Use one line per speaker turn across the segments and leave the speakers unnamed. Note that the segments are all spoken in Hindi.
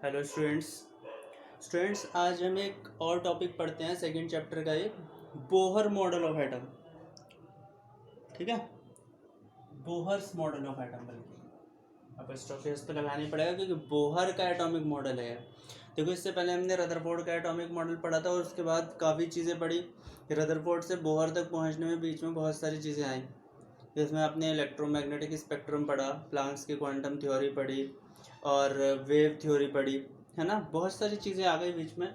हेलो स्टूडेंट्स आज हम एक और टॉपिक पढ़ते हैं सेकंड चैप्टर का, एक बोहर मॉडल ऑफ एटम। ठीक है, बोहर्स मॉडल ऑफ एटम, बल्कि अब स्टॉपेज तो लगानी पड़ेगा क्योंकि बोहर का एटॉमिक मॉडल है। देखो, इससे पहले हमने रदरफोर्ड का एटॉमिक मॉडल पढ़ा था और उसके बाद काफ़ी चीज़ें पढ़ी। रदरफोर्ड से बोहर तक पहुंचने में बीच में बहुत सारी चीज़ें आई, जिसमें आपने इलेक्ट्रोमैग्नेटिक स्पेक्ट्रम पढ़ा, प्लांक्स की क्वांटम थ्योरी पढ़ी और वेव थ्योरी पढ़ी, है ना। बहुत सारी चीज़ें आ गई बीच में।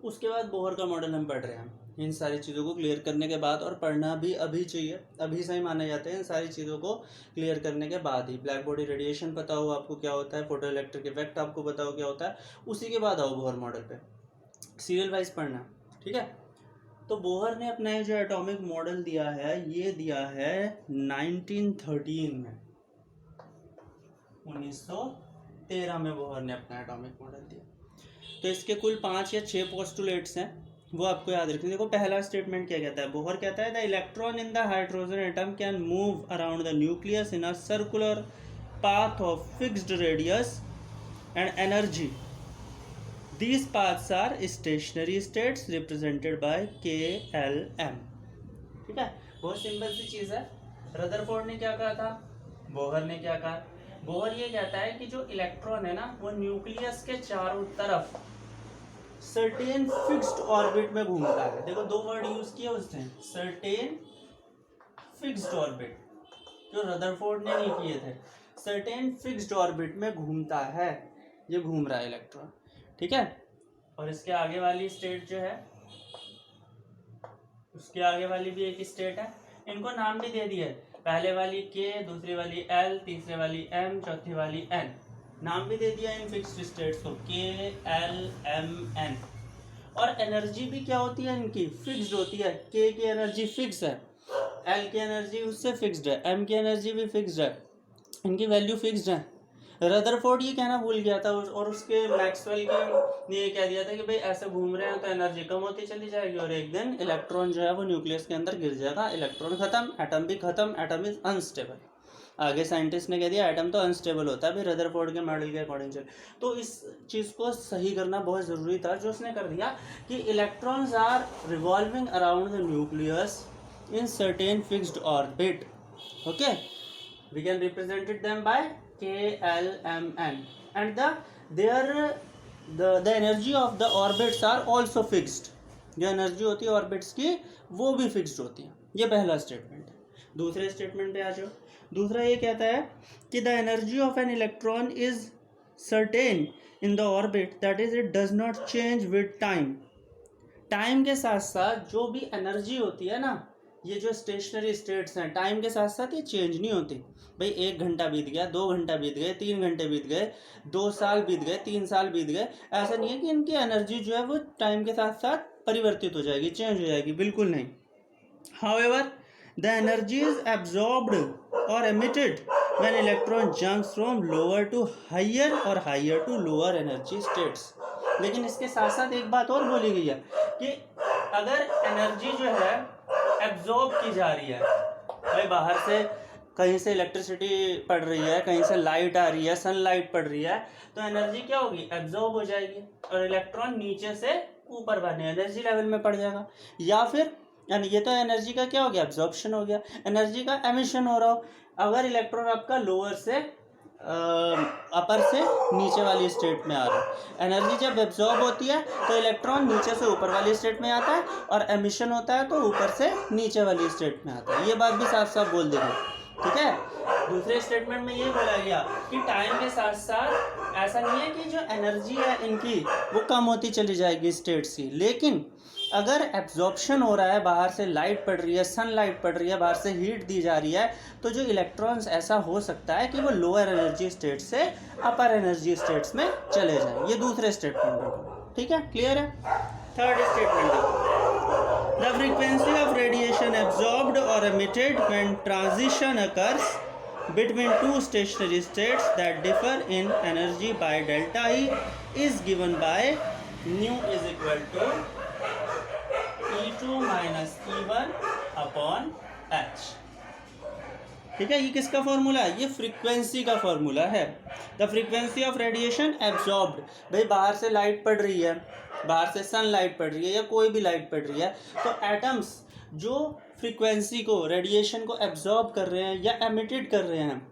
उसके बाद बोहर का मॉडल हम पढ़ रहे हैं। इन सारी चीज़ों को क्लियर करने के बाद, और पढ़ना भी अभी चाहिए, अभी से ही माने जाते हैं इन सारी चीज़ों को क्लियर करने के बाद ही। ब्लैक बॉडी रेडिएशन पता हो आपको क्या होता है, फोटो इलेक्ट्रिक इफेक्ट आपको पता हो क्या होता है, उसी के बाद आओ बोहर मॉडल पे। सीरियल वाइज पढ़ना, ठीक है। तो बोहर ने अपना जो एटॉमिक मॉडल दिया है, ये दिया है 1913 में, 1913 में बोहर ने अपना एटॉमिक मॉडल दिया। तो इसके कुल 5 या 6 पोस्टुलेट्स हैं, वो आपको याद रखने। देखो, पहला स्टेटमेंट क्या कहता है, बोहर कहता है the electron in the hydrogen atom can move around the nucleus in a circular path of fixed radius and energy. These paths are stationary states represented by KLM। ठीक है, बहुत सिंपल सी चीज़ है। रदरफोर्ड ने क्या कहा था, बोहर ने क्या कहा। बोहर ये कहता है कि जो इलेक्ट्रॉन है ना, वो न्यूक्लियस के चारों तरफ सर्टेन फिक्स्ड ऑर्बिट में घूमता है। देखो, दो वर्ड यूज किए उसने, सर्टेन फिक्स्ड ऑर्बिट, जो रदरफोर्ड ने नहीं किए थे। सर्टेन फिक्स्ड ऑर्बिट में घूमता है, ये घूम रहा है इलेक्ट्रॉन, ठीक है। और इसके आगे वाली स्टेट जो है, उसके आगे वाली भी एक स्टेट है। इनको नाम भी दे दिए, पहले वाली के, दूसरी वाली एल, तीसरे वाली एम, चौथी वाली एन। नाम भी दे दिया इन फिक्स्ड स्टेट्स को, के एल एम एन। और एनर्जी भी क्या होती है इनकी, फिक्स्ड होती है। के की एनर्जी फिक्स है, एल की एनर्जी उससे फिक्स्ड है, एम की एनर्जी भी फिक्स्ड है, इनकी वैल्यू फिक्स्ड है। रदरफोर्ड ये कहना भूल गया था, और उसके मैक्सवेल ने ये कह दिया था कि भाई ऐसे घूम रहे हैं तो एनर्जी कम होती चली जाएगी और एक दिन इलेक्ट्रॉन जो है वो न्यूक्लियस के अंदर गिर जाएगा, इलेक्ट्रॉन खत्म, एटम भी खत्म, एटम इज अनस्टेबल। आगे साइंटिस्ट ने कह दिया एटम तो अनस्टेबल होता है, भाई रदरफोर्ड के मॉडल के अकॉर्डिंग चल। तो इस चीज़ को सही करना बहुत ज़रूरी था, जो उसने कर दिया कि electrons are revolving around the nucleus in certain fixed orbit. Okay, we can represented them by KLMN and the energy of the orbits are also fixed। जो एनर्जी होती है ऑर्बिट्स की वो भी फिक्स्ड होती है। ये पहला स्टेटमेंट है। दूसरे स्टेटमेंट पे आ जाओ। दूसरा ये कहता है कि the energy of an electron is certain in the orbit, that is it does not change with time. Time के साथ साथ जो भी एनर्जी होती है ना, ये जो स्टेशनरी स्टेट्स हैं, टाइम के साथ साथ ये चेंज नहीं होती। भाई 1 घंटा बीत गया, 2 घंटा बीत गए, 3 घंटे बीत गए, 2 साल बीत गए, 3 साल बीत गए, ऐसा नहीं है कि इनकी एनर्जी जो है वो टाइम के साथ साथ परिवर्तित हो जाएगी, चेंज हो जाएगी, बिल्कुल नहीं। However the energy is absorbed और emitted when electron jumps from lower to higher और higher to lower energy states. लेकिन इसके साथ साथ एक बात और बोली गई है कि अगर एनर्जी जो है एब्जॉर्ब की जा रही है, भाई बाहर से कहीं से इलेक्ट्रिसिटी पड़ रही है, कहीं से लाइट आ रही है, सनलाइट पड़ रही है, तो एनर्जी क्या होगी, एब्जॉर्ब हो जाएगी और इलेक्ट्रॉन नीचे से ऊपर वाले एनर्जी लेवल में पड़ जाएगा। या फिर यानी ये तो एनर्जी का क्या हो गया, एब्जॉर्प्शन हो गया, एनर्जी का एमिशन हो रहा हो। अगर इलेक्ट्रॉन आपका लोअर से अपर से नीचे वाली स्टेट में आ रहा है, एनर्जी जब एब्जॉर्ब होती है तो इलेक्ट्रॉन नीचे से ऊपर वाली स्टेट में आता है, और एमिशन होता है तो ऊपर से नीचे वाली स्टेट में आता है। ये बात भी साफ साफ बोल देंगे, ठीक है। दूसरे स्टेटमेंट में ये बोला गया कि टाइम के साथ साथ ऐसा नहीं है कि जो एनर्जी है इनकी वो कम होती चली जाएगी स्टेट्स की, लेकिन अगर एब्जॉर्प्शन हो रहा है, बाहर से लाइट पड़ रही है, सनलाइट पड़ रही है, बाहर से हीट दी जा रही है, तो जो इलेक्ट्रॉन्स ऐसा हो सकता है कि वो लोअर एनर्जी स्टेट से अपर एनर्जी स्टेट्स में चले जाएं। ये दूसरे स्टेटमेंट में, ठीक है, क्लियर है। थर्ड स्टेटमेंट देखो, the frequency of radiation absorbed और emitted when transition occurs between two stationary states that differ in energy by delta E is given by nu is equal to E2 minus E1 upon H। ठीक है, ये किसका फॉर्मूला है? ये फ्रीक्वेंसी का फॉर्मूला है। The frequency of radiation absorbed, भाई बाहर से लाइट पड़ रही है, बाहर से सनलाइट पड़ रही है या कोई भी लाइट पड़ रही है, तो एटम्स जो फ्रीक्वेंसी को, रेडिएशन को एब्जॉर्ब कर रहे हैं या एमिटेड कर रहे हैं,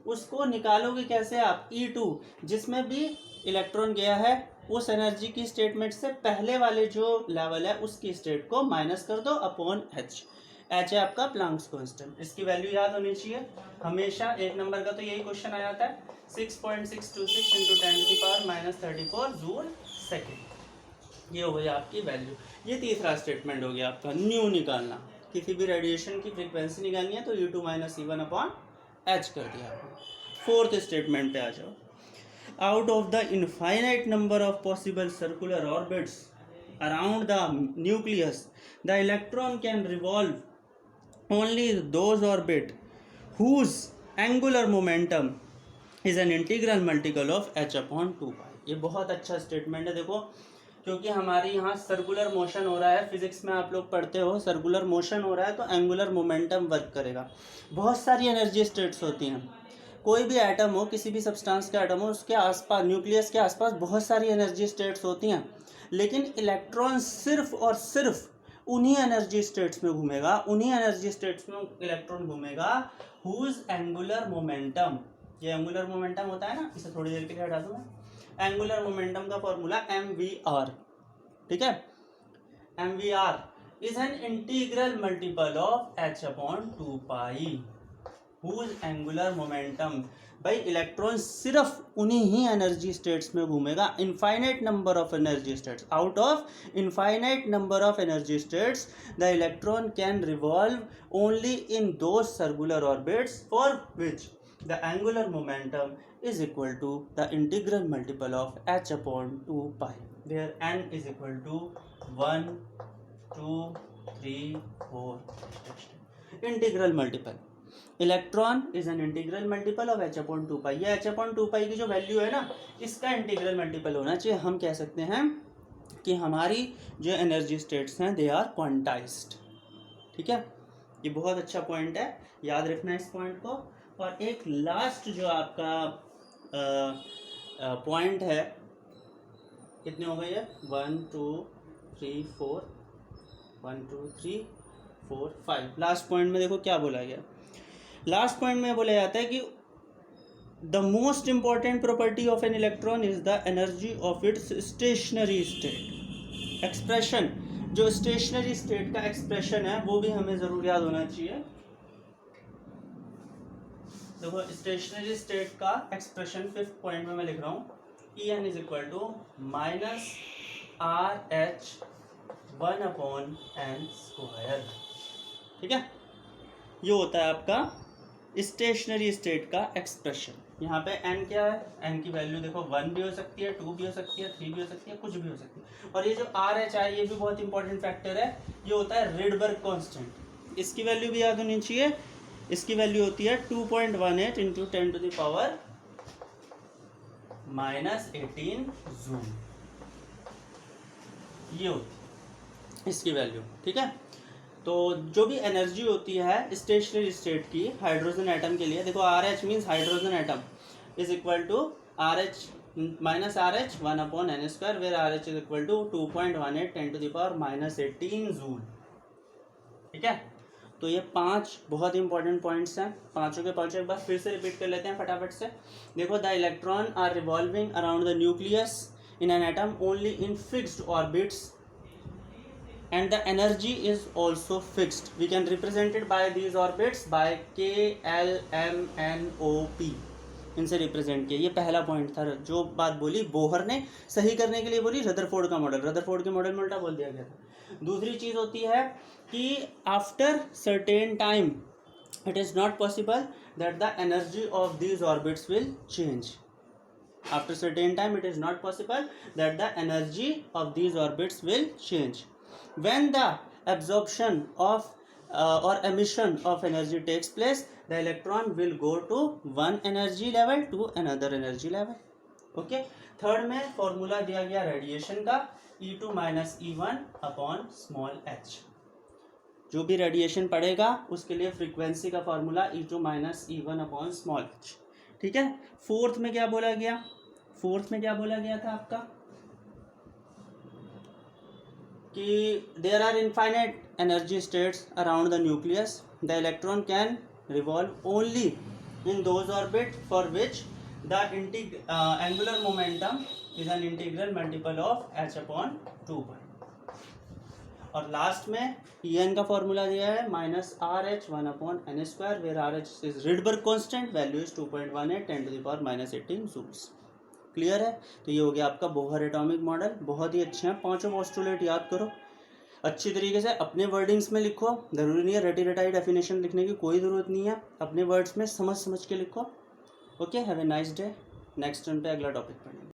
उसको निकालोगे कैसे आप? E2, जिसमें भी इलेक्ट्रॉन गया है, उस एनर्जी की स्टेटमेंट से पहले वाले जो लेवल है उसकी स्टेट को माइनस कर दो अपॉन एच है आपका प्लांक्स कांस्टेंट। इसकी वैल्यू याद होनी चाहिए हमेशा। एक नंबर का तो यही क्वेश्चन आ जाता है, 6.626 इंटू 10⁻34 जूल सेकेंड। ये हो गई आपकी वैल्यू। ये तीसरा स्टेटमेंट हो गया आपका, न्यू निकालना। किसी भी रेडिएशन की फ्रीक्वेंसी निकालनी है तो U2 - E1 अपॉन एच कर दिया आपने। फोर्थ स्टेटमेंट पे आ जाओ। Out of the infinite number of possible circular orbits around the nucleus, the electron can revolve only those orbit whose angular momentum is an integral multiple of h/2π। ये बहुत अच्छा स्टेटमेंट है। देखो, क्योंकि हमारे यहाँ सर्कुलर मोशन हो रहा है, फिजिक्स में आप लोग पढ़ते हो, सर्कुलर मोशन हो रहा है तो एंगुलर मोमेंटम वर्क करेगा। बहुत सारी एनर्जी स्टेट्स होती हैं। कोई भी एटम हो, किसी भी सब्सटेंस का एटम हो, उसके आसपास, न्यूक्लियस के आसपास बहुत सारी एनर्जी स्टेट्स होती हैं, लेकिन इलेक्ट्रॉन सिर्फ और सिर्फ उन्हीं एनर्जी स्टेट्स में घूमेगा, उन्हीं एनर्जी स्टेट्स में इलेक्ट्रॉन घूमेगा हुज एंगुलर मोमेंटम, ये एंगुलर मोमेंटम होता है ना, इसे थोड़ी देर के लिए हटा दूँ मैं। एंगुलर मोमेंटम का फॉर्मूला MVR, ठीक है। MVR is an integral multiple of h/2π whose angular momentum. भाई इलेक्ट्रॉन सिर्फ उन्हीं ही एनर्जी स्टेट्स में घूमेगा, infinite number of energy states. Out of infinite number of energy states the electron can revolve only in those circular orbits for which the angular momentum is equal to the integral multiple of h/2π where n is equal to 1 2 3 4। Integral multiple, electron is an integral multiple of h/2π। ये h/2π की जो वैल्यू है ना, इसका इंटीग्रल मल्टीपल होना चाहिए। हम कह सकते हैं कि हमारी जो एनर्जी स्टेट्स हैं दे आर क्वांटाइज्ड, ठीक है। ये बहुत अच्छा पॉइंट है, याद रखना इस पॉइंट को। और एक लास्ट जो आपका पॉइंट है, कितने हो गए ये? 1 2 3 4 1 2 3 4 5। लास्ट पॉइंट में देखो क्या बोला गया। लास्ट पॉइंट में बोला जाता है कि the most important property of an electron is the energy of its stationery state. Expression, जो स्टेशनरी स्टेट का एक्सप्रेशन है वो भी हमें जरूर याद होना चाहिए। देखो, स्टेशनरी स्टेट का एक्सप्रेशन 5th पॉइंट में मैं लिख रहा हूँ, En is equal to -RH1/n²। ठीक है, ये होता है आपका स्टेशनरी स्टेट का एक्सप्रेशन। यहाँ पे n क्या है? n की वैल्यू देखो 1 भी हो सकती है, 2 भी हो सकती है, 3 भी हो सकती है, कुछ भी हो सकती है। और ये जो RH है ये भी बहुत इंपॉर्टेंट फैक्टर है, ये होता है रिडबर्ग कांस्टेंट। इसकी वैल्यू भी याद होनी चाहिए। इसकी वैल्यू होती है 2.18 इंटू 10⁻⁻18 जूल। ये होती है इसकी वैल्यू, ठीक है। तो जो भी एनर्जी होती है स्टेशनरी स्टेट की हाइड्रोजन एटम के लिए, देखो RH means hydrogen atom is equal to RH -RH 1/n², where RH is equal to 2.18 10⁻⁻18 joule. ठीक है, तो ये 5 बहुत इंपॉर्टेंट पॉइंट्स हैं। पांचों के पांचों एक बार फिर से रिपीट कर लेते हैं फटाफट से। देखो, the electron are revolving around the nucleus in an atom only in fixed orbits and the energy is also fixed. We can represent it by these orbits by K L M N O P, इनसे रिप्रेजेंट किया। ये पहला पॉइंट था। जो बात बोली बोहर ने, सही करने के लिए बोली रदरफोर्ड का मॉडल, रदरफोर्ड के मॉडल में उल्टा बोल दिया गया था। दूसरी चीज़ होती है कि after certain time it is not possible that the energy of these orbits will change. After certain time it is not possible that the energy of these orbits will change. When the absorption of or emission of energy takes place, the electron will go to one energy level to another energy level. Okay, third में फॉर्मूला दिया गया रेडिएशन का, E2 - E1 upon small h। जो भी रेडिएशन पड़ेगा उसके लिए फ्रीक्वेंसी का formula E2 minus E1 upon small h, ठीक है। फोर्थ में क्या बोला गया, फोर्थ में क्या बोला गया था आपका कि there are infinite energy states around the nucleus, the electron can revolve only in those orbit for which the angular momentum is an integral multiple of h upon 2 pi. और लास्ट में En का फॉर्मूला दिया है minus RH 1 upon N square, where RH is Rydberg constant, value is 2.18 10⁻−18 joules. Clear है। तो ये हो गया आपका बोहर एटॉमिक मॉडल। बहुत ही अच्छे हैं, पांचों पोस्टुलेट याद करो अच्छी तरीके से, अपने वर्डिंग्स में लिखो, ज़रूरी नहीं है रटी रटाई डेफिनेशन लिखने की कोई ज़रूरत नहीं है, अपने वर्ड्स में समझ समझ के लिखो। Okay, have a nice day. Next turn पे अगला टॉपिक पढ़ेंगे।